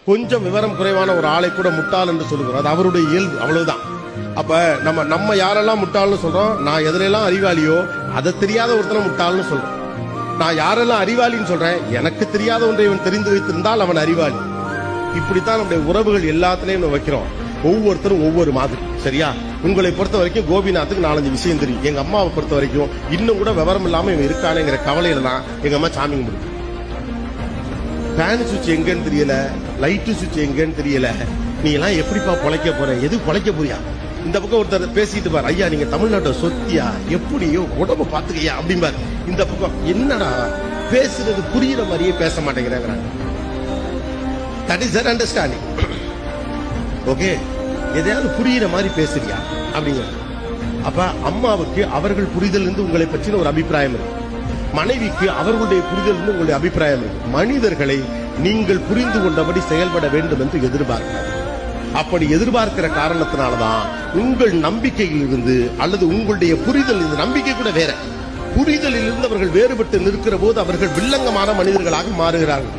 கொஞ்சம் விவரம் குறைவான ஒரு ஆளை கூட முட்டாள் என்று சொல்லுகிறோம். அது அவருடைய இயல்பு, அவ்வளவுதான். அப்ப நம்ம யாரெல்லாம் முட்டாள்னு சொல்றோம், நான் எதுலாம் அறிவாளியோ அதை தெரியாத ஒருத்தனை முட்டாள்னு சொல்றோம். நான் யாரெல்லாம் அறிவாளின்னு சொல்றேன், எனக்கு தெரியாத ஒன்றை இவன் தெரிந்து வைத்திருந்தால் அவன் அறிவாளி. இப்படித்தான் நம்முடைய உறவுகள் எல்லாத்திலையும் நம்ம வைக்கிறோம். ஒவ்வொருத்தரும் ஒவ்வொரு மாதிரி, சரியா? உங்களை பொறுத்த வரைக்கும் கோபிநாத்துக்கு 4-5 விஷயம் தெரியும். எங்க அம்மாவை பொறுத்த வரைக்கும் இன்னும் கூட விவரம் இல்லாம இவன் இருக்கானேங்கிற கவலையில தான் எங்க அம்மா சாமி கும்பிடுது. ஃபேன் சுவிட்ச் எங்கன்னு தெரியல, லைட்டு சுவிட்ச் எங்கன்னு தெரியல, நீ எல்லாம் எப்படிப்பா பொழைக்க போற, எது பொழைக்க போறியா? இந்த பக்கம் ஒருத்தர் பேசிட்டு பாரு, ஐயா நீங்க தமிழ்நாட்டை சொத்தியா, எப்படியோ உடம்பு பாத்துக்கையா அப்படிம்பாரு. இந்த பக்கம் என்னடா பேசுறது புரியுற மாதிரியே பேச மாட்டேங்கிறாங்க. That is Dhar understanding. Okay, எதையாவது புரியுற மாதிரி பேசுறியா அப்படிங்கிற. அப்ப அம்மாவுக்கு அவர்கள் புரிதல் இருந்து உங்களை பற்றின ஒரு அபிப்பிராயம் இருக்கு, மனைவிக்கு அவர்களுடைய புரிதல் இருந்து உங்களுடைய அபிப்பிராயம் இருக்கு. மனிதர்களை நீங்கள் புரிந்து கொண்டபடி செயல்பட வேண்டும் என்று எதிர்பார்க்கிறார். அப்படி எதிர்பார்க்கிற காரணத்தினால்தான் உங்கள் நம்பிக்கையில் இருந்து அல்லது உங்களுடைய புரிதல் இருந்து, நம்பிக்கை கூட வேற, புரிதலில் இருந்து அவர்கள் வேறுபட்டு நிற்கிற போது அவர்கள் வில்லங்கமான மனிதர்களாக மாறுகிறார்கள்.